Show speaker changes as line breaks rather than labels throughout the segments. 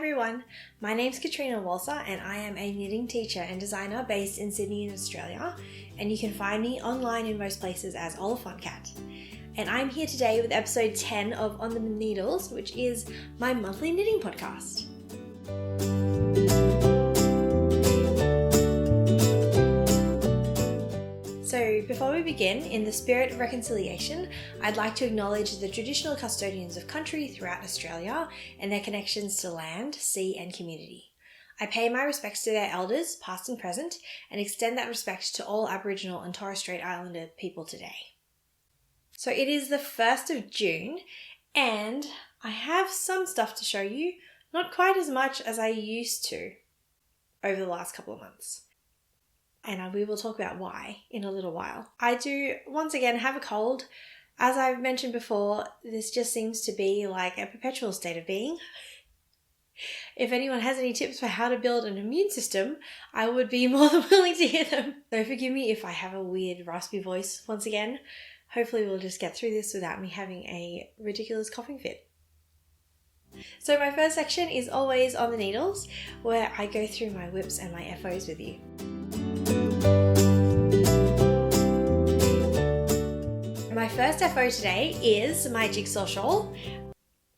everyone, my name's Katrina Walser and I am a knitting teacher and designer based in Sydney in Australia, and you can find me online in most places as Oliphant Cat. And I'm here today with episode 10 of On the Needles, which is my monthly knitting podcast. So before we begin, in the spirit of reconciliation, I'd like to acknowledge the traditional custodians of country throughout Australia and their connections to land, sea and community. I pay my respects to their elders, past and present, and extend that respect to all Aboriginal and Torres Strait Islander people today. So it is the 1st of June, and I have some stuff to show you, not quite as much as I used to over the last couple of months. And we will talk about why in a little while. I do, once again, have a cold. As I've mentioned before, this just seems to be like a perpetual state of being. If anyone has any tips for how to build an immune system, I would be more than willing to hear them. So forgive me if I have a weird raspy voice once again. Hopefully we'll just get through this without me having a ridiculous coughing fit. So my first section is always on the needles, where I go through my whips and my FOs with you. My first FO today is my jigsaw shawl.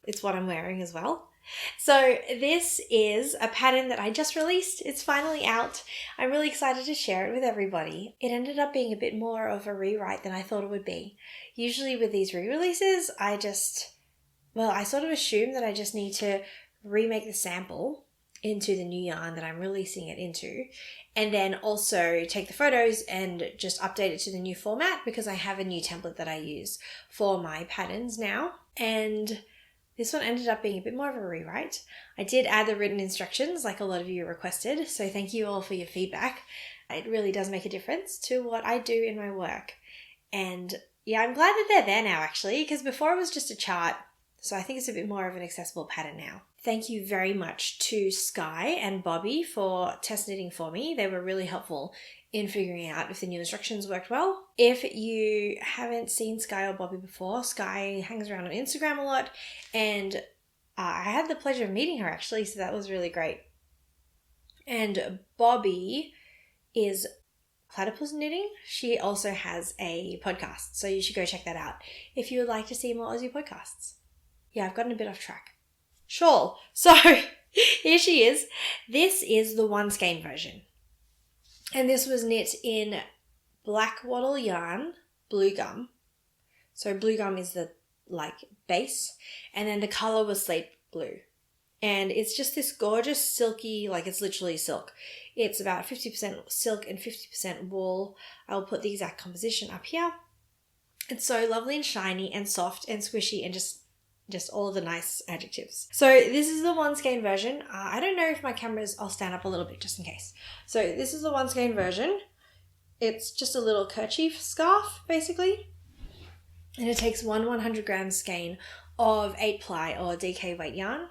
It's what I'm wearing as well. So this is a pattern that I just released. It's finally out. I'm really excited to share it with everybody. It ended up being a bit more of a rewrite than I thought it would be. Usually with these re-releases, I sort of assume that I just need to remake the sample into the new yarn that I'm releasing it into, and then also take the photos and just update it to the new format, because I have a new template that I use for my patterns now. And this one ended up being a bit more of a rewrite. I did add the written instructions like a lot of you requested, so thank you all for your feedback. It really does make a difference to what I do in my work. And yeah, I'm glad that they're there now actually, because before it was just a chart. So I think it's a bit more of an accessible pattern now. Thank you very much to Sky and Bobby for test knitting for me. They were really helpful in figuring out if the new instructions worked well. If you haven't seen Sky or Bobby before, Sky hangs around on Instagram a lot, and I had the pleasure of meeting her actually, so that was really great. And Bobby is Platypus Knitting. She also has a podcast, so you should go check that out if you would like to see more Aussie podcasts. Yeah, I've gotten a bit off track. Shawl. So here she is. This is the one skein version. And this was knit in black wattle yarn, blue gum. So blue gum is the base, and then the color was slate blue. And it's just this gorgeous silky, it's literally silk. It's about 50% silk and 50% wool. I'll put the exact composition up here. It's so lovely and shiny and soft and squishy and just all the nice adjectives. So this is the one skein version. I don't know if my I'll stand up a little bit just in case. So this is the one skein version. It's just a little kerchief scarf basically. And it takes 100 gram skein of 8 ply or DK weight yarn.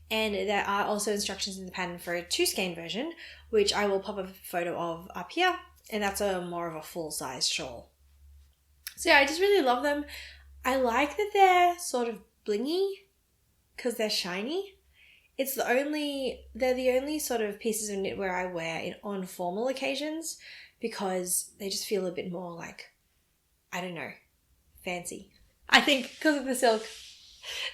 And there are also instructions in the pattern for a 2 skein version, which I will pop a photo of up here. And that's more of a full size shawl. So yeah, I just really love them. I like that they're sort of blingy because they're shiny. They're the only sort of pieces of knitwear I wear on formal occasions, because they just feel a bit more fancy. I think because of the silk.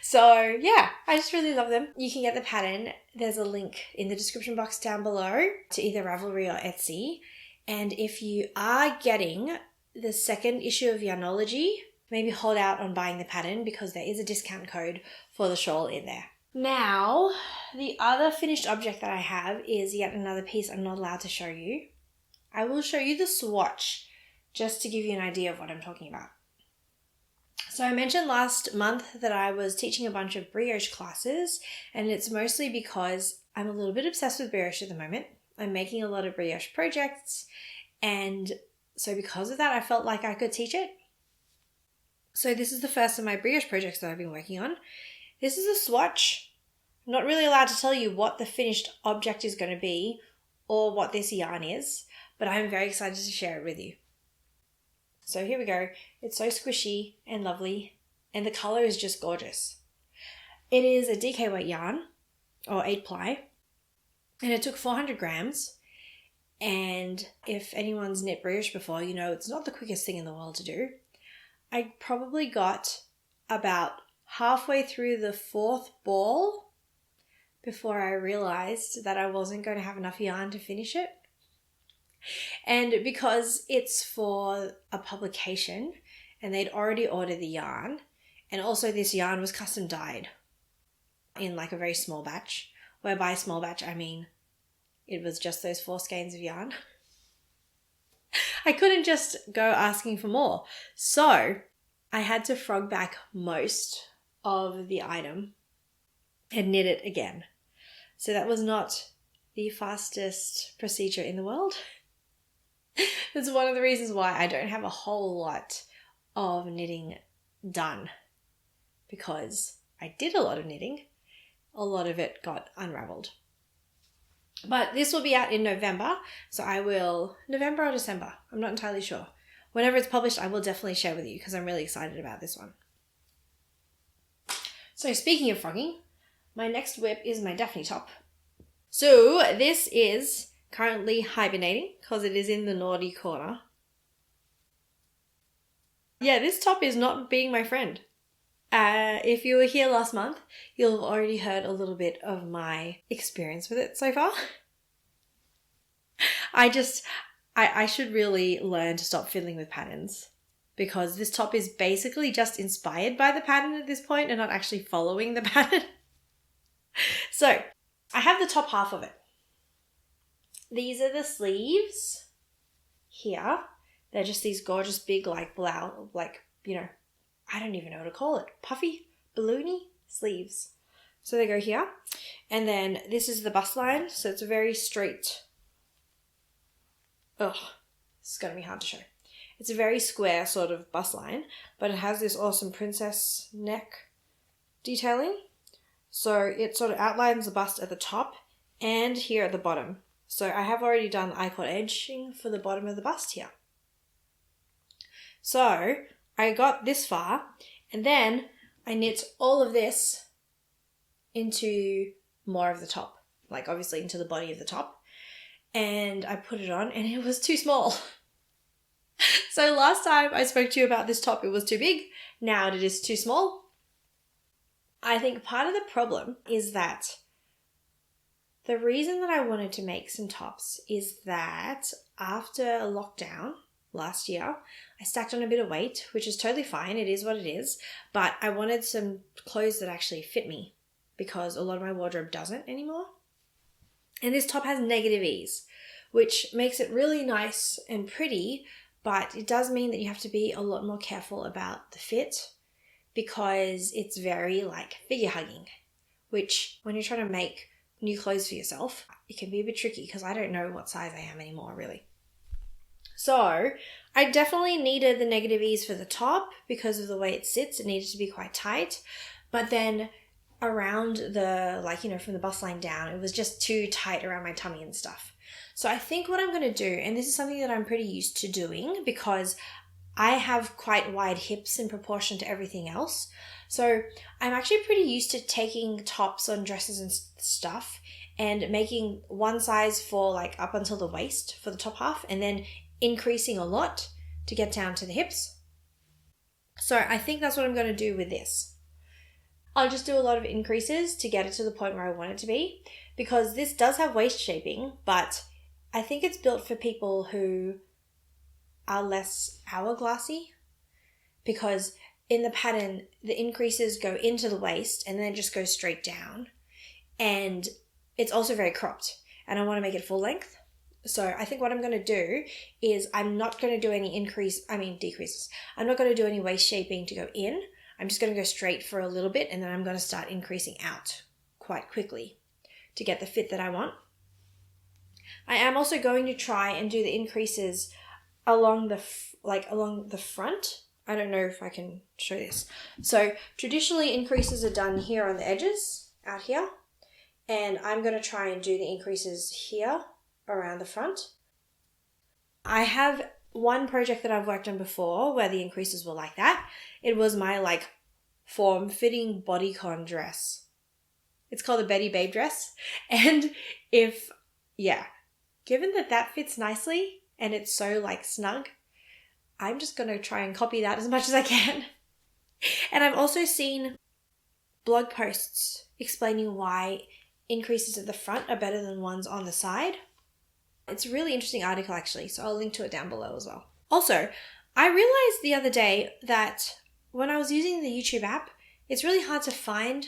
So yeah, I just really love them. You can get the pattern. There's a link in the description box down below to either Ravelry or Etsy. And if you are getting the second issue of Yarnology, maybe hold out on buying the pattern, because there is a discount code for the shawl in there. Now, the other finished object that I have is yet another piece I'm not allowed to show you. I will show you the swatch just to give you an idea of what I'm talking about. So I mentioned last month that I was teaching a bunch of brioche classes, and it's mostly because I'm a little bit obsessed with brioche at the moment. I'm making a lot of brioche projects, and so because of that, I felt like I could teach it. So this is the first of my brioche projects that I've been working on. This is a swatch. I'm not really allowed to tell you what the finished object is going to be or what this yarn is, but I'm very excited to share it with you. So here we go. It's so squishy and lovely, and the color is just gorgeous. It is a DK weight yarn, or 8 ply, and it took 400 grams. And if anyone's knit British before, you know it's not the quickest thing in the world to do. I probably got about halfway through the 4th ball before I realized that I wasn't going to have enough yarn to finish it. And because it's for a publication and they'd already ordered the yarn, and also this yarn was custom dyed in like a very small batch, where by small batch I mean it was just those 4 skeins of yarn. I couldn't just go asking for more. So I had to frog back most of the item and knit it again. So that was not the fastest procedure in the world. It's one of the reasons why I don't have a whole lot of knitting done, because I did a lot of knitting. A lot of it got unraveled. But this will be out in November, so I will, November or December, I'm not entirely sure. Whenever it's published, I will definitely share with you because I'm really excited about this one. So speaking of frogging, my next whip is my Daphne top. So this is currently hibernating because it is in the naughty corner. Yeah, this top is not being my friend. If you were here last month, you'll have already heard a little bit of my experience with it so far. I should really learn to stop fiddling with patterns, because this top is basically just inspired by the pattern at this point and not actually following the pattern. So I have the top half of it. These are the sleeves here. They're just these gorgeous big like blouse, like, you know, I don't even know what to call it. Puffy, balloony sleeves. So they go here. And then this is the bust line. So it's a very straight. Ugh, this is going to be hard to show. It's a very square sort of bust line, but it has this awesome princess neck detailing. So it sort of outlines the bust at the top and here at the bottom. So I have already done I-cord edging for the bottom of the bust here. So I got this far, and then I knit all of this into more of the top, like obviously into the body of the top, and I put it on and it was too small. So last time I spoke to you about this top, it was too big. Now it is too small. I think part of the problem is that the reason that I wanted to make some tops is that after a lockdown last year, I stacked on a bit of weight, which is totally fine. It is what it is. But I wanted some clothes that actually fit me, because a lot of my wardrobe doesn't anymore. And this top has negative ease, which makes it really nice and pretty, but it does mean that you have to be a lot more careful about the fit, because it's very like figure hugging, which when you're trying to make new clothes for yourself, it can be a bit tricky because I don't know what size I am anymore, really. So I definitely needed the negative ease for the top because of the way it sits. It needed to be quite tight. But then around the, like, you know, from the bust line down, it was just too tight around my tummy and stuff. So I think what I'm going to do, and this is something that I'm pretty used to doing because I have quite wide hips in proportion to everything else. So I'm actually pretty used to taking tops on dresses and stuff and making one size for like up until the waist for the top half, and then increasing a lot to get down to the hips. So I think that's what I'm going to do with this. I'll just do a lot of increases to get it to the point where I want it to be, because this does have waist shaping, but I think it's built for people who are less hourglassy, because in the pattern, the increases go into the waist and then just go straight down. And it's also very cropped, and I want to make it full length. So I think what I'm going to do is I'm not going to do any decreases. I'm not going to do any waist shaping to go in. I'm just going to go straight for a little bit, and then I'm going to start increasing out quite quickly to get the fit that I want. I am also going to try and do the increases along the front. I don't know if I can show this. So traditionally increases are done here on the edges, out here. And I'm going to try and do the increases here around the front. I have one project that I've worked on before where the increases were like that. It was my like form-fitting bodycon dress. It's called a Betty Babe dress. And given that that fits nicely and it's so like snug, I'm just going to try and copy that as much as I can. And I've also seen blog posts explaining why increases at the front are better than ones on the side. It's a really interesting article actually, so I'll link to it down below as well. Also, I realized the other day that when I was using the YouTube app, it's really hard to find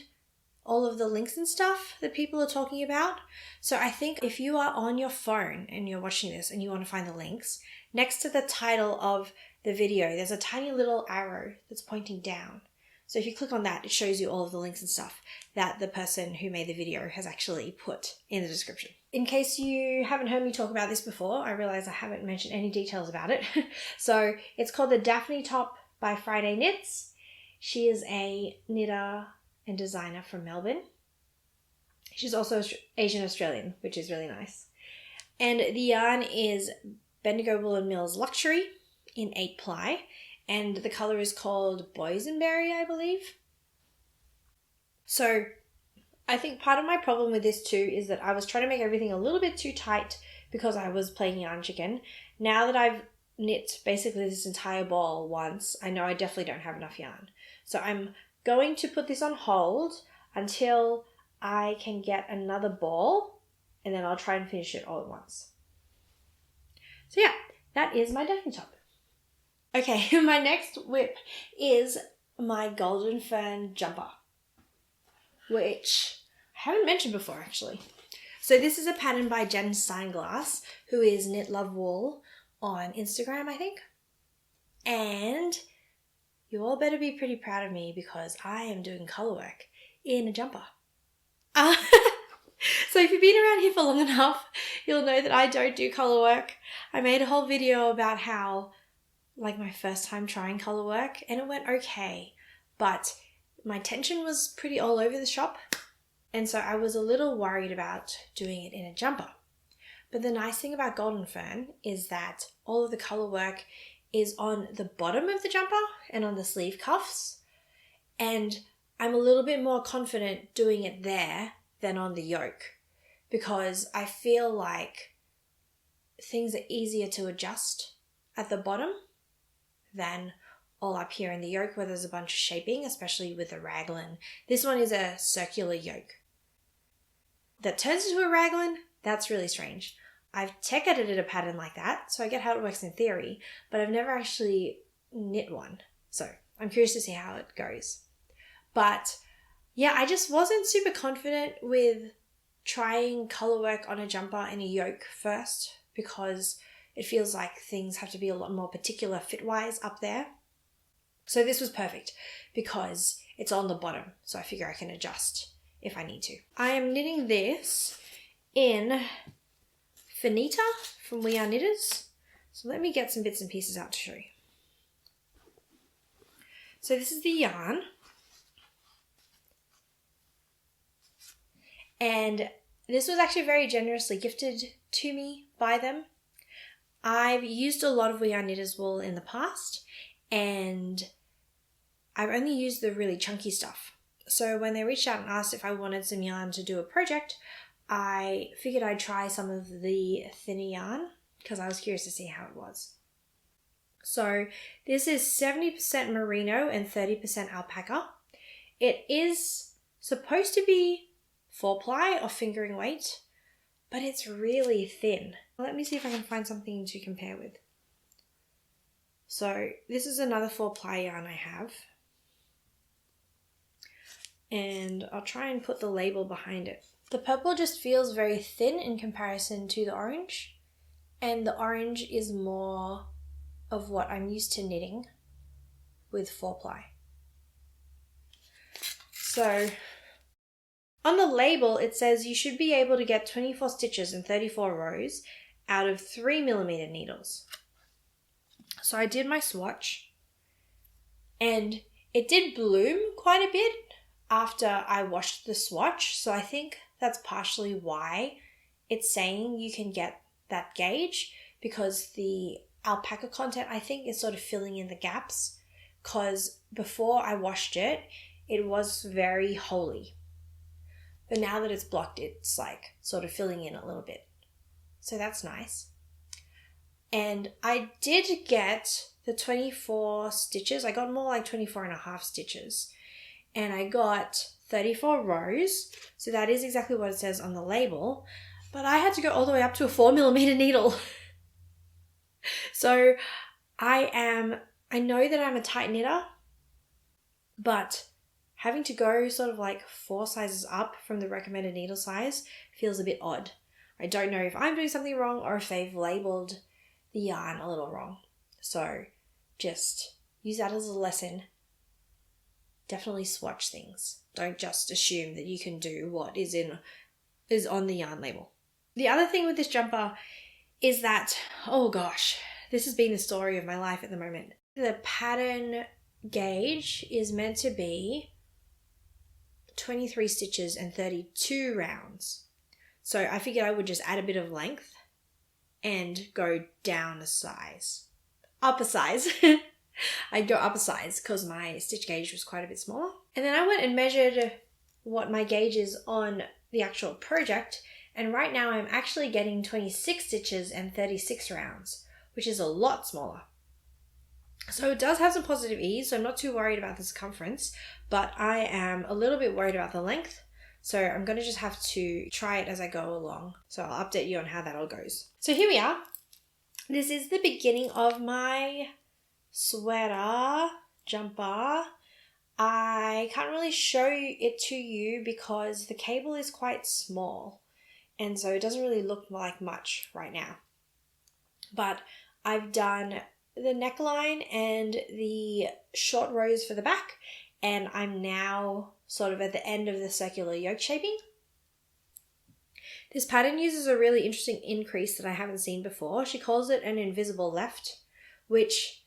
all of the links and stuff that people are talking about. So I think if you are on your phone and you're watching this and you want to find the links, next to the title of the video, there's a tiny little arrow that's pointing down. So if you click on that, it shows you all of the links and stuff that the person who made the video has actually put in the description. In case you haven't heard me talk about this before, I realize I haven't mentioned any details about it. So it's called the Daphne Top by Friday Knits. She is a knitter and designer from Melbourne. She's also Asian Australian, which is really nice. And the yarn is Bendigo Wool & Mills Luxury in 8-ply. And the colour is called Boysenberry, I believe. So I think part of my problem with this too is that I was trying to make everything a little bit too tight because I was playing yarn chicken. Now that I've knit basically this entire ball once, I know I definitely don't have enough yarn. So I'm going to put this on hold until I can get another ball, and then I'll try and finish it all at once. So yeah, that is my Daphne top. Okay, my next whip is my Golden Fern jumper, which I haven't mentioned before actually. So this is a pattern by Jen Steinglass, who is Knit Love Wool on Instagram, I think. And you all better be pretty proud of me because I am doing colour work in a jumper. So if you've been around here for long enough, you'll know that I don't do colour work. I made a whole video about how, like, my first time trying colour work, and it went okay, but my tension was pretty all over the shop, and so I was a little worried about doing it in a jumper. But the nice thing about Golden Fern is that all of the colour work is on the bottom of the jumper and on the sleeve cuffs, and I'm a little bit more confident doing it there than on the yoke because I feel like things are easier to adjust at the bottom than all up here in the yoke where there's a bunch of shaping, especially with the raglan. This one is a circular yoke that turns into a raglan. That's really strange. I've tech edited a pattern like that, so I get how it works in theory, but I've never actually knit one. So I'm curious to see how it goes. But yeah, I just wasn't super confident with trying colour work on a jumper and a yoke first because it feels like things have to be a lot more particular fit-wise up there. So this was perfect because it's on the bottom, so I figure I can adjust if I need to. I am knitting this in Finita from We Are Knitters. So let me get some bits and pieces out to show you. So this is the yarn. And this was actually very generously gifted to me by them. I've used a lot of We Are Knitters wool in the past, and I've only used the really chunky stuff. So when they reached out and asked if I wanted some yarn to do a project, I figured I'd try some of the thinner yarn because I was curious to see how it was. So this is 70% merino and 30% alpaca. It is supposed to be 4-ply or fingering weight, but it's really thin. Let me see if I can find something to compare with. So this is another 4-ply yarn I have. And I'll try and put the label behind it. The purple just feels very thin in comparison to the orange, and the orange is more of what I'm used to knitting with 4-ply. So on the label it says you should be able to get 24 stitches and 34 rows out of 3mm needles. So I did my swatch, and it did bloom quite a bit after I washed the swatch, so I think that's partially why it's saying you can get that gauge, because the alpaca content I think is sort of filling in the gaps, because before I washed it, it was very holey. But now that it's blocked, it's like sort of filling in a little bit. So that's nice. And I did get the 24 stitches. I got more like 24 and a half stitches. And I got 34 rows. So that is exactly what it says on the label. But I had to go all the way up to a 4mm needle. So I know that I'm a tight knitter, but having to go sort of like 4 sizes up from the recommended needle size feels a bit odd. I don't know if I'm doing something wrong or if they've labeled the yarn a little wrong. So just use that as a lesson. Definitely swatch things. Don't just assume that you can do what is on the yarn label. The other thing with this jumper is that, oh gosh, this has been the story of my life at the moment. The pattern gauge is meant to be 23 stitches and 32 rounds. So I figured I would just add a bit of length and go down a size. Up a size. I'd go up a size because my stitch gauge was quite a bit smaller. And then I went and measured what my gauge is on the actual project. And right now I'm actually getting 26 stitches and 36 rounds, which is a lot smaller. So it does have some positive ease, so I'm not too worried about the circumference, but I am a little bit worried about the length. So I'm going to just have to try it as I go along. So I'll update you on how that all goes. So here we are. This is the beginning of my sweater jumper. I can't really show it to you because the cable is quite small. And so it doesn't really look like much right now. But I've done the neckline and the short rows for the back. And I'm now sort of at the end of the circular yoke shaping. This pattern uses a really interesting increase that I haven't seen before. She calls it an invisible left, which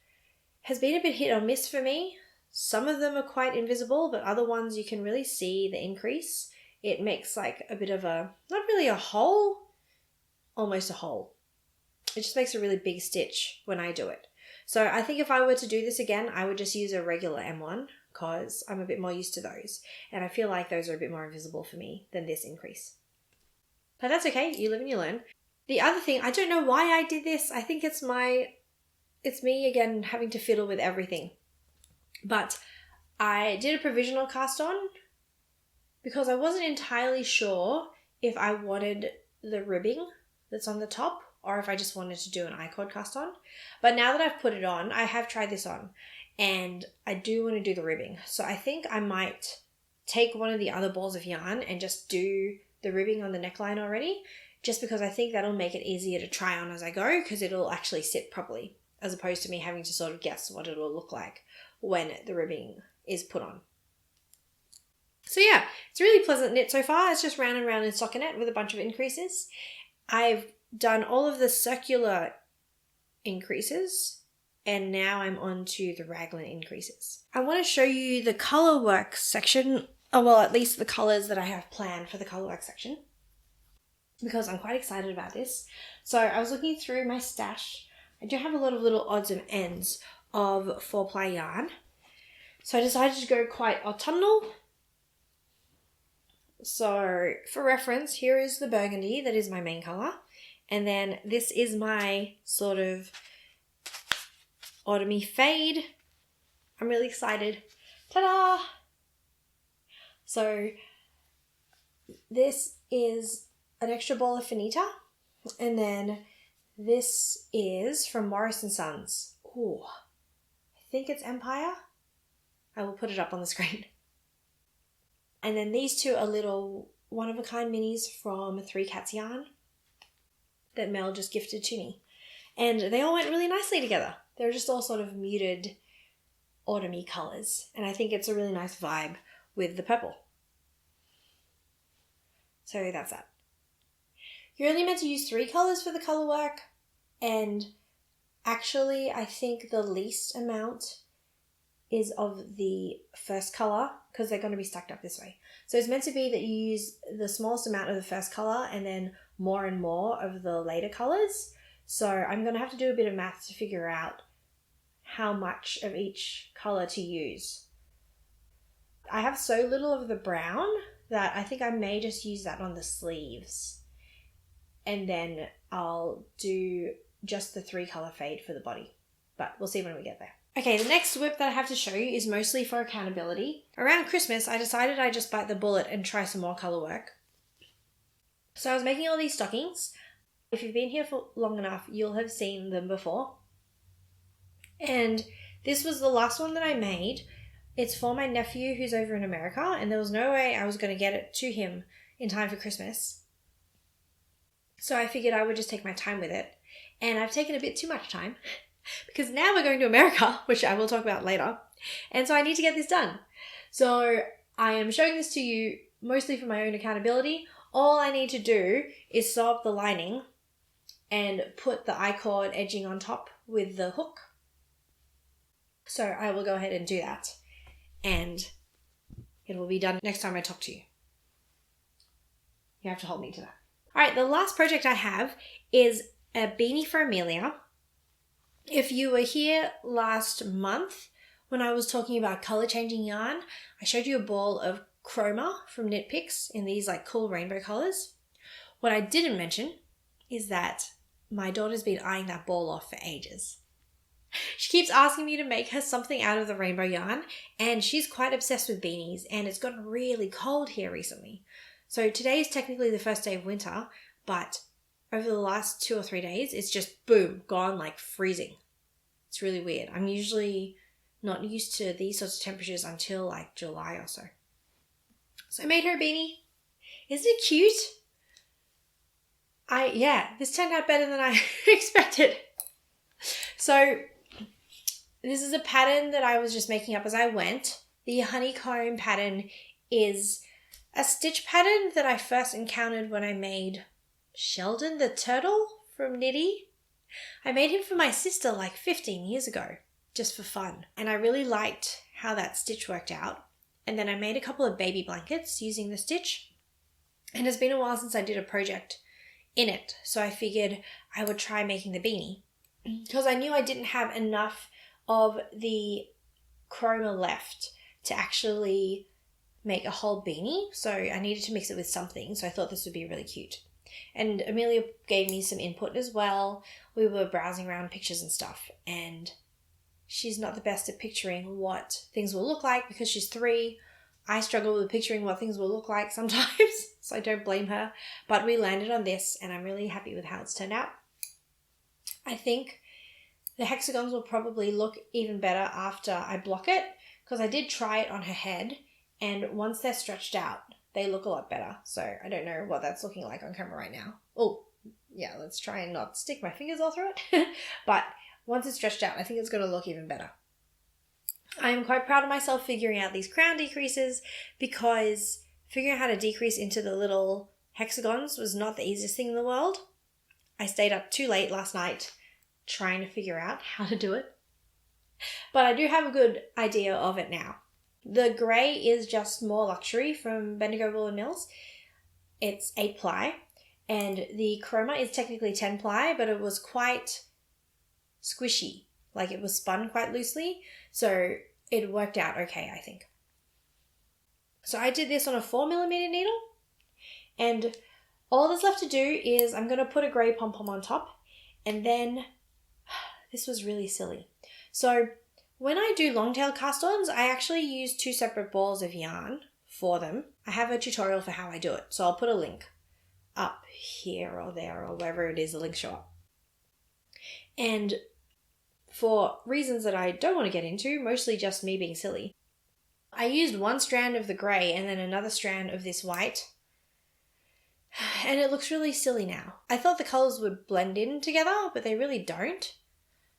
has been a bit hit or miss for me. Some of them are quite invisible, but other ones you can really see the increase. It makes like a bit of a, not really a hole, almost a hole. It just makes a really big stitch when I do it. So I think if I were to do this again, I would just use a regular M1 because I'm a bit more used to those. And I feel like those are a bit more invisible for me than this increase. But that's okay, you live and you learn. The other thing, I don't know why I did this. I think it's me again having to fiddle with everything. But I did a provisional cast on because I wasn't entirely sure if I wanted the ribbing that's on the top or if I just wanted to do an I-cord cast on. But now that I've put it on, I have tried this on and I do want to do the ribbing. So I think I might take one of the other balls of yarn and just do the ribbing on the neckline already, just because I think that'll make it easier to try on as I go because it'll actually sit properly as opposed to me having to sort of guess what it'll look like when the ribbing is put on. So yeah, it's a really pleasant knit so far. It's just round and round in stockinette with a bunch of increases. I've done all of the circular increases and now I'm on to the raglan increases. I want to show you the colour work section, or well, at least the colours that I have planned for the colour work section, because I'm quite excited about this. So I was looking through my stash. I do have a lot of little odds and ends of 4-ply yarn. So I decided to go quite autumnal. So for reference, here is the burgundy that is my main colour. And then this is my sort of autumny fade. I'm really excited. Ta-da! So this is an extra ball of Finita. And then this is from Morris & Sons. Ooh, I think it's Empire. I will put it up on the screen. And then these two are little one-of-a-kind minis from 3 Cats Yarn that Mel just gifted to me. And they all went really nicely together. They're just all sort of muted autumny colours. And I think it's a really nice vibe with the purple. So that's that. You're only meant to use 3 colours for the colour work. And actually, I think the least amount is of the first colour because they're going to be stacked up this way. So it's meant to be that you use the smallest amount of the first colour and then more and more of the later colours. So I'm going to have to do a bit of math to figure out how much of each colour to use. I have so little of the brown that I think I may just use that on the sleeves. And then I'll do just the 3-color fade for the body. But we'll see when we get there. Okay, the next whip that I have to show you is mostly for accountability. Around Christmas, I decided I'd just bite the bullet and try some more color work. So I was making all these stockings. If you've been here for long enough, you'll have seen them before. And this was the last one that I made. It's for my nephew who's over in America, and there was no way I was going to get it to him in time for Christmas. So I figured I would just take my time with it. And I've taken a bit too much time because now we're going to America, which I will talk about later. And so I need to get this done. So I am showing this to you mostly for my own accountability. All I need to do is sew up the lining and put the I-cord edging on top with the hook. So I will go ahead and do that. And it will be done next time I talk to you. You have to hold me to that. All right, the last project I have is a beanie for Amelia. If you were here last month when I was talking about color changing yarn, I showed you a ball of chroma from Knit Picks in these like cool rainbow colors. What I didn't mention is that my daughter's been eyeing that ball off for ages. She keeps asking me to make her something out of the rainbow yarn, and she's quite obsessed with beanies, and it's gotten really cold here recently. So today is technically the first day of winter, but over the last 2 or 3 days, it's just boom, gone like freezing. It's really weird. I'm usually not used to these sorts of temperatures until like July or so. So I made her a beanie. Isn't it cute? This turned out better than I expected. So this is a pattern that I was just making up as I went. The honeycomb pattern is a stitch pattern that I first encountered when I made Sheldon the turtle from Knitty. I made him for my sister like 15 years ago, just for fun. And I really liked how that stitch worked out. And then I made a couple of baby blankets using the stitch. And it's been a while since I did a project in it. So I figured I would try making the beanie. Because I knew I didn't have enough of the chroma left to actually make a whole beanie. So I needed to mix it with something. So I thought this would be really cute. And Amelia gave me some input as well. We were browsing around pictures and stuff. And she's not the best at picturing what things will look like because she's 3. I struggle with picturing what things will look like sometimes. So I don't blame her. But we landed on this and I'm really happy with how it's turned out. I think the hexagons will probably look even better after I block it because I did try it on her head, and once they're stretched out, they look a lot better. So I don't know what that's looking like on camera right now. Oh, yeah, let's try and not stick my fingers all through it. But once it's stretched out, I think it's going to look even better. I am quite proud of myself figuring out these crown decreases because figuring out how to decrease into the little hexagons was not the easiest thing in the world. I stayed up too late last night trying to figure out how to do it. But I do have a good idea of it now. The grey is just More Luxury from Bendigo Wool and Mills. It's 8 ply. And the chroma is technically 10 ply, but it was quite squishy. Like it was spun quite loosely. So it worked out okay, I think. So I did this on a 4mm needle. And all that's left to do is I'm going to put a grey pom-pom on top. And then, this was really silly. So when I do longtail cast-ons, I actually use 2 separate balls of yarn for them. I have a tutorial for how I do it. So I'll put a link up here or there or wherever it is the links show up. And for reasons that I don't want to get into, mostly just me being silly, I used 1 strand of the grey and then another strand of this white. And it looks really silly now. I thought the colours would blend in together, but they really don't.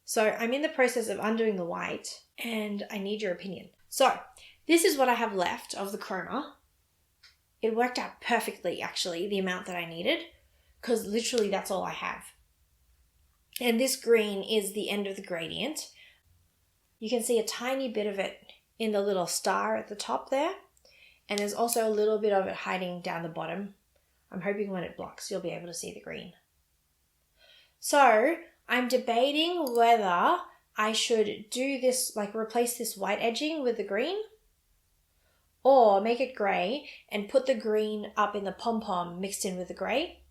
So I'm in the process of undoing the white, and I need your opinion. So this is what I have left of the chroma. It worked out perfectly, actually, the amount that I needed, because literally that's all I have. And this green is the end of the gradient. You can see a tiny bit of it in the little star at the top there, and there's also a little bit of it hiding down the bottom. I'm hoping when it blocks, you'll be able to see the green. So I'm debating whether I should do this, like replace this white edging with the green, or make it grey and put the green up in the pom-pom mixed in with the grey.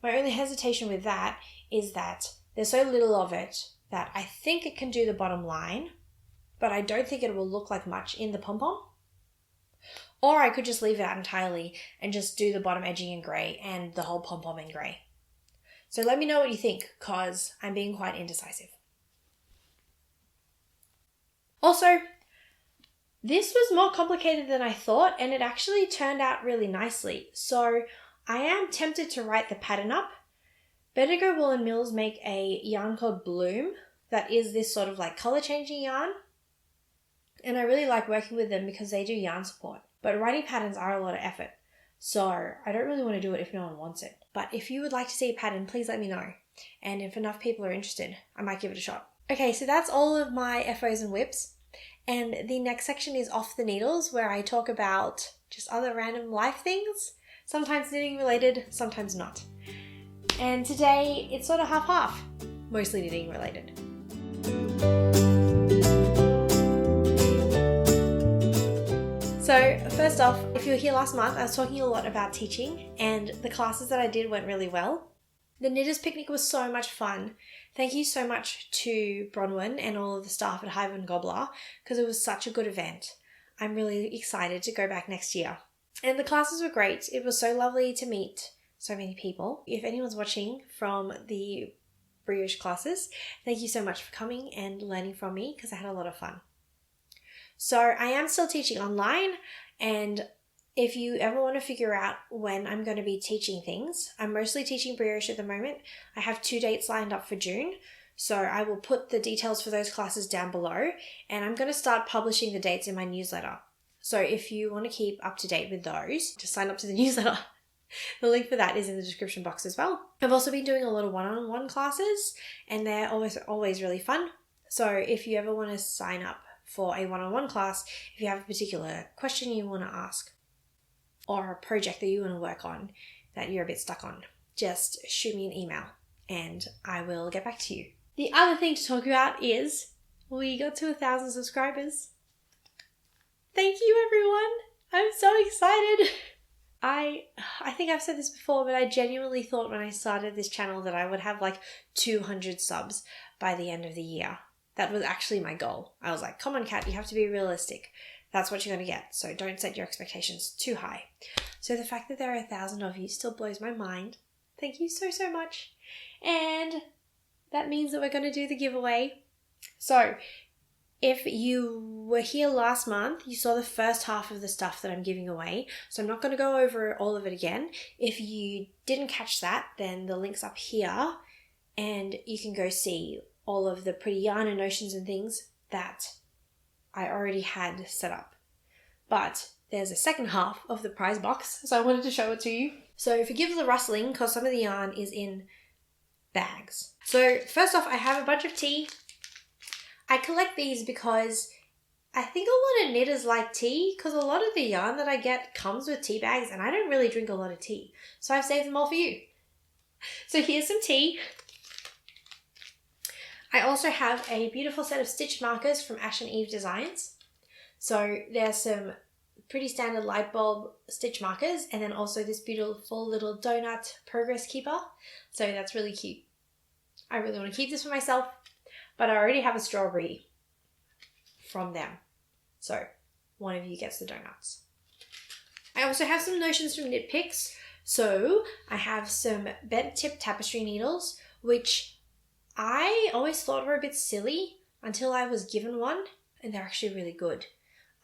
My only hesitation with that is that there's so little of it that I think it can do the bottom line, but I don't think it will look like much in the pom-pom. Or I could just leave it out entirely and just do the bottom edging in grey and the whole pom-pom in grey. So let me know what you think, because I'm being quite indecisive. Also, this was more complicated than I thought, and it actually turned out really nicely. So I am tempted to write the pattern up. Bedigo Wool and Mills make a yarn called Bloom that is this sort of like color changing yarn. And I really like working with them because they do yarn support. But writing patterns are a lot of effort. So I don't really want to do it if no one wants it. But if you would like to see a pattern, please let me know. And if enough people are interested, I might give it a shot. Okay, so that's all of my FOs and whips. And the next section is Off the Needles, where I talk about just other random life things. Sometimes knitting related, sometimes not. And today it's sort of half-half, mostly knitting related. So first off, if you were here last month, I was talking a lot about teaching, and the classes that I did went really well. The Knitters Picnic was so much fun. Thank you so much to Bronwyn and all of the staff at Hive and Gobbler, because it was such a good event. I'm really excited to go back next year. And the classes were great. It was so lovely to meet so many people. If anyone's watching from the Brioche classes, thank you so much for coming and learning from me, because I had a lot of fun. So I am still teaching online, and if you ever want to figure out when I'm going to be teaching things, I'm mostly teaching Brioche at the moment. I have 2 dates lined up for June, so I will put the details for those classes down below, and I'm going to start publishing the dates in my newsletter. So if you want to keep up to date with those, just sign up to the newsletter. The link for that is in the description box as well. I've also been doing a lot of one-on-one classes, and they're always really fun. So if you ever want to sign up for a one-on-one class, if you have a particular question you want to ask or a project that you want to work on that you're a bit stuck on, just shoot me an email and I will get back to you. The other thing to talk about is we got to 1,000 subscribers. Thank you, everyone. I'm so excited. I think I've said this before, but I genuinely thought when I started this channel that I would have like 200 subs by the end of the year. That was actually my goal. I was like, come on, Kat, you have to be realistic. That's what you're going to get. So don't set your expectations too high. So the fact that there are 1,000 of you still blows my mind. Thank you so, so much. And that means that we're going to do the giveaway. So if you were here last month, you saw the first half of the stuff that I'm giving away. So I'm not going to go over all of it again. If you didn't catch that, then the link's up here and you can go see all of the pretty yarn and notions and things that I already had set up. But there's a second half of the prize box, so I wanted to show it to you. So forgive the rustling because some of the yarn is in bags. So first off, I have a bunch of tea. I collect these because I think a lot of knitters like tea, because a lot of the yarn that I get comes with tea bags and I don't really drink a lot of tea. So I've saved them all for you. So here's some tea. I also have a beautiful set of stitch markers from Ash and Eve Designs. So there's some pretty standard light bulb stitch markers, and then also this beautiful little donut progress keeper. So that's really cute. I really want to keep this for myself, but I already have a strawberry from them. So one of you gets the donuts. I also have some notions from Knit Picks. So I have some bent tip tapestry needles, which I always thought were a bit silly until I was given one, and they're actually really good.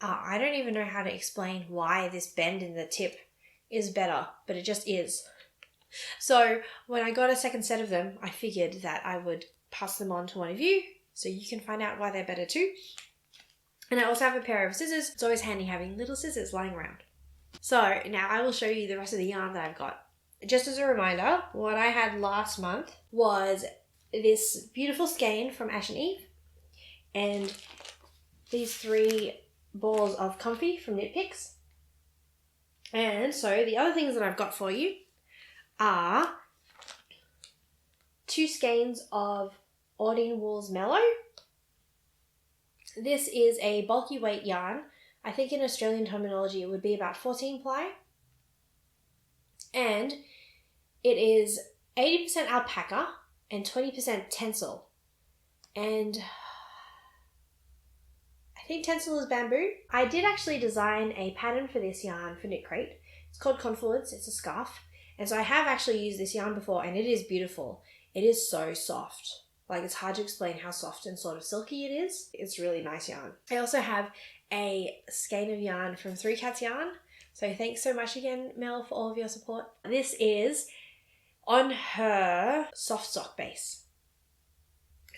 I don't even know how to explain why this bend in the tip is better, but it just is. So when I got a second set of them, I figured that I would pass them on to one of you so you can find out why they're better too. And I also have a pair of scissors. It's always handy having little scissors lying around. So now I will show you the rest of the yarn that I've got. Just as a reminder, what I had last month was this beautiful skein from Ash and Eve and these 3 balls of Comfy from Knit Picks. And so the other things that I've got for you are 2 skeins of Ordine Wool's Mellow. This is a bulky weight yarn. I think in Australian terminology it would be about 14 ply. And it is 80% alpaca and 20% tencel. And I think tencel is bamboo. I did actually design a pattern for this yarn for Knit Crate. It's called Confluence. It's a scarf. And so I have actually used this yarn before, and it is beautiful. It is so soft. Like, it's hard to explain how soft and sort of silky it is. It's really nice yarn. I also have a skein of yarn from 3 Cats Yarn. So thanks so much again, Mel, for all of your support. This is on her soft sock base.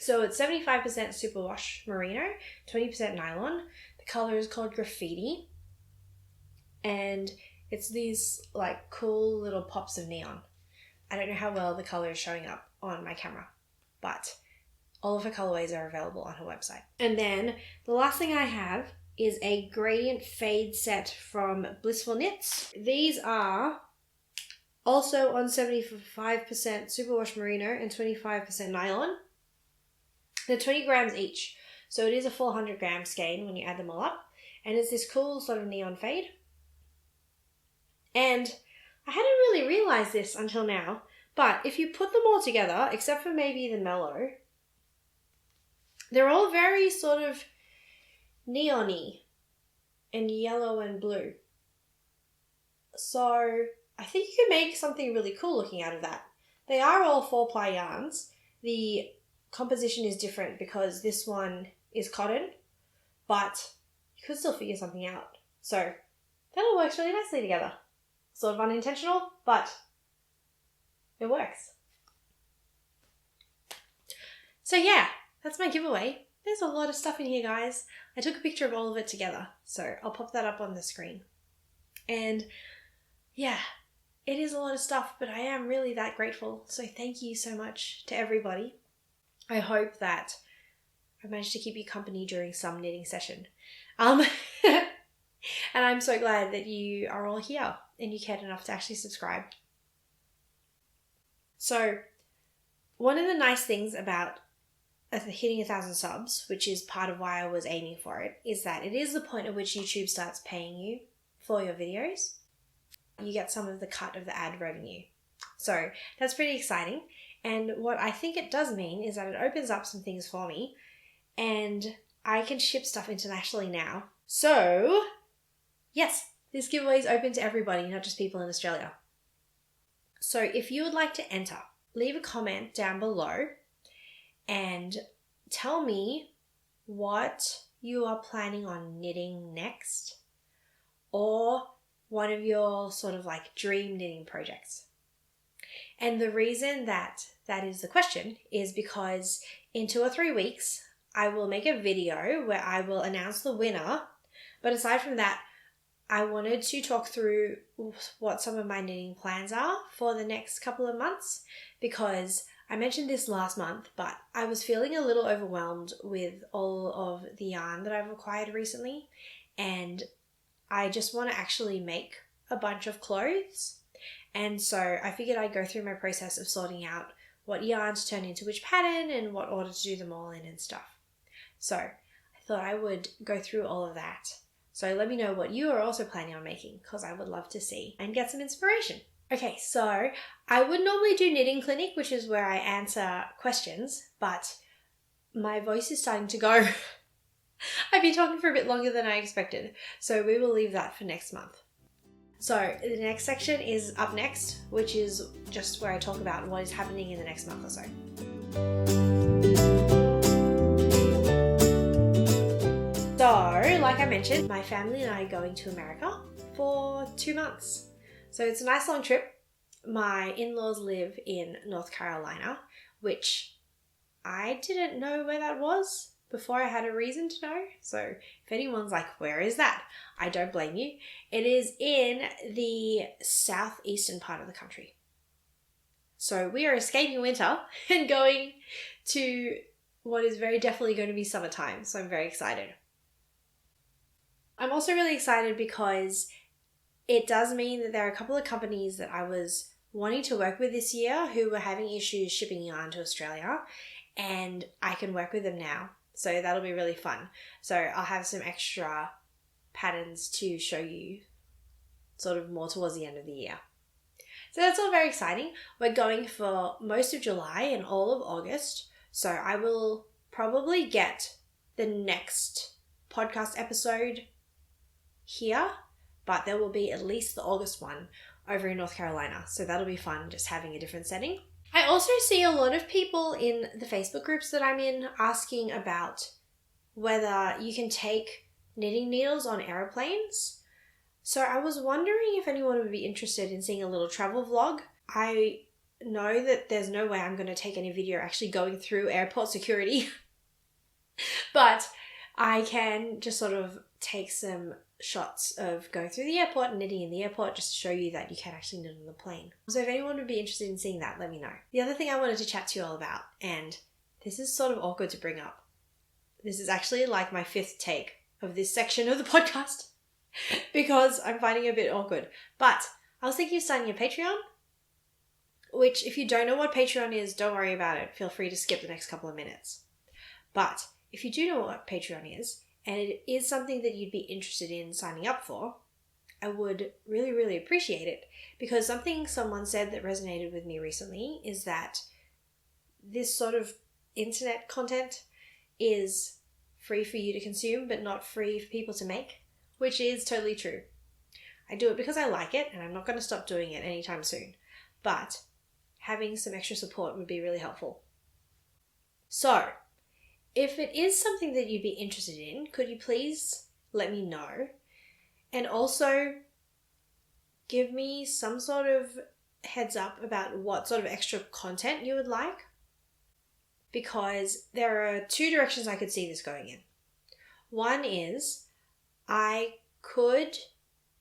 So it's 75% superwash merino, 20% nylon. The color is called Graffiti. And it's these like cool little pops of neon. I don't know how well the color is showing up on my camera, but all of her colorways are available on her website. And then the last thing I have is a gradient fade set from Blissful Knits. These are also on 75% superwash merino and 25% nylon. They're 20 grams each, so it is a 400 gram skein when you add them all up. And it's this cool sort of neon fade. And I hadn't really realized this until now, but if you put them all together, except for maybe the mellow, they're all very sort of neon-y and yellow and blue. So I think you can make something really cool looking out of that. They are all 4-ply yarns. The composition is different because this one is cotton, but you could still figure something out. So that all works really nicely together. Sort of unintentional, but it works. So yeah, that's my giveaway. There's a lot of stuff in here, guys. I took a picture of all of it together, so I'll pop that up on the screen. And yeah, it is a lot of stuff, but I am really that grateful. So thank you so much to everybody. I hope that I managed to keep you company during some knitting session. And I'm so glad that you are all here and you cared enough to actually subscribe. So one of the nice things about hitting 1,000 subs, which is part of why I was aiming for it, is that it is the point at which YouTube starts paying you for your videos. You get some of the cut of the ad revenue. So that's pretty exciting. And what I think it does mean is that it opens up some things for me and I can ship stuff internationally now. So yes, this giveaway is open to everybody, not just people in Australia. So if you would like to enter, leave a comment down below and tell me what you are planning on knitting next, or one of your sort of like dream knitting projects. And the reason that that is the question is because in 2 or 3 weeks, I will make a video where I will announce the winner. But aside from that, I wanted to talk through what some of my knitting plans are for the next couple of months, because I mentioned this last month, but I was feeling a little overwhelmed with all of the yarn that I've acquired recently, and I just want to actually make a bunch of clothes. And so I figured I'd go through my process of sorting out what yarn to turn into which pattern and what order to do them all in and stuff. So I thought I would go through all of that. So let me know what you are also planning on making, because I would love to see and get some inspiration. Okay, so I would normally do Knitting Clinic, which is where I answer questions, but my voice is starting to go. I've been talking for a bit longer than I expected, so we will leave that for next month. So the next section is up next, which is just where I talk about what is happening in the next month or so. So, like I mentioned, my family and I are going to America for 2 months. So it's a nice long trip. My in-laws live in North Carolina, which I didn't know where that was before I had a reason to know. So if anyone's like, where is that? I don't blame you. It is in the southeastern part of the country. So we are escaping winter and going to what is very definitely going to be summertime. So I'm very excited. I'm also really excited because it does mean that there are a couple of companies that I was wanting to work with this year who were having issues shipping yarn to Australia, and I can work with them now. So that'll be really fun. So I'll have some extra patterns to show you sort of more towards the end of the year. So that's all very exciting. We're going for most of July and all of August. So I will probably get the next podcast episode here, but there will be at least the August one over in North Carolina. So that'll be fun, just having a different setting. I also see a lot of people in the Facebook groups that I'm in asking about whether you can take knitting needles on aeroplanes. So I was wondering if anyone would be interested in seeing a little travel vlog. I know that there's no way I'm going to take any video actually going through airport security, but I can just sort of take some shots of going through the airport and knitting in the airport just to show you that you can actually knit on the plane. So if anyone would be interested in seeing that, let me know. The other thing I wanted to chat to you all about, and this is sort of awkward to bring up. This is actually like my 5th take of this section of the podcast because I'm finding it a bit awkward. But I was thinking of starting a Patreon, which if you don't know what Patreon is, don't worry about it. Feel free to skip the next couple of minutes. But if you do know what Patreon is, and it is something that you'd be interested in signing up for, I would really, really appreciate it, because something someone said that resonated with me recently is that this sort of internet content is free for you to consume, but not free for people to make, which is totally true. I do it because I like it, and I'm not going to stop doing it anytime soon, but having some extra support would be really helpful. So, if it is something that you'd be interested in, could you please let me know? And also give me some sort of heads up about what sort of extra content you would like. Because there are 2 directions I could see this going in. One is I could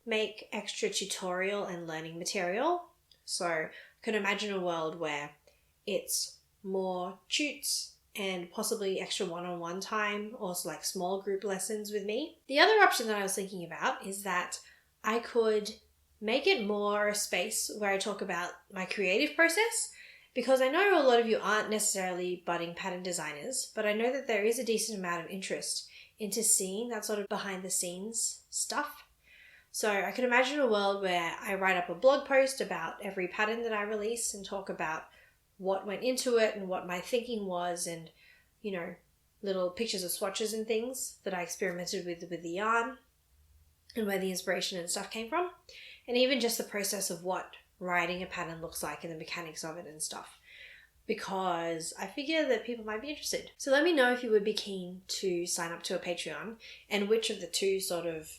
make extra tutorial and learning material. So I could imagine a world where it's more tutes and possibly extra one-on-one time or like small group lessons with me. The other option that I was thinking about is that I could make it more a space where I talk about my creative process, because I know a lot of you aren't necessarily budding pattern designers, but I know that there is a decent amount of interest into seeing that sort of behind the scenes stuff. So I could imagine a world where I write up a blog post about every pattern that I release and talk about what went into it and what my thinking was, and, you know, little pictures of swatches and things that I experimented with the yarn and where the inspiration and stuff came from, and even just the process of what writing a pattern looks like and the mechanics of it and stuff, because I figure that people might be interested. So let me know if you would be keen to sign up to a Patreon and which of the 2 sort of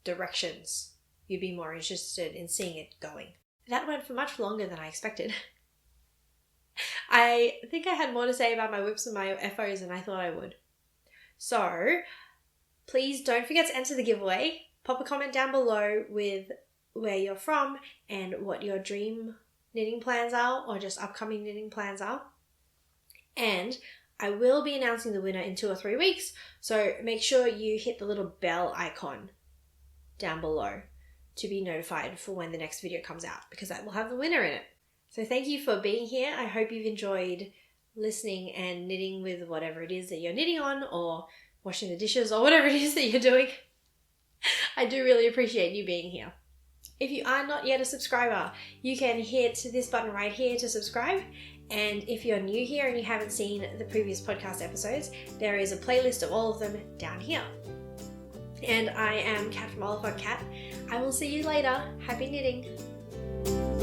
directions you'd be more interested in seeing it going. That went for much longer than I expected. I think I had more to say about my whips and my FOs than I thought I would. So please don't forget to enter the giveaway. Pop a comment down below with where you're from and what your dream knitting plans are, or just upcoming knitting plans are. And I will be announcing the winner in 2 or 3 weeks, so make sure you hit the little bell icon down below to be notified for when the next video comes out, because that will have the winner in it. So thank you for being here. I hope you've enjoyed listening and knitting with whatever it is that you're knitting on, or washing the dishes, or whatever it is that you're doing. I do really appreciate you being here. If you are not yet a subscriber, you can hit this button right here to subscribe. And if you're new here and you haven't seen the previous podcast episodes, there is a playlist of all of them down here. And I am Kat from Oliphant Kat. I will see you later. Happy knitting.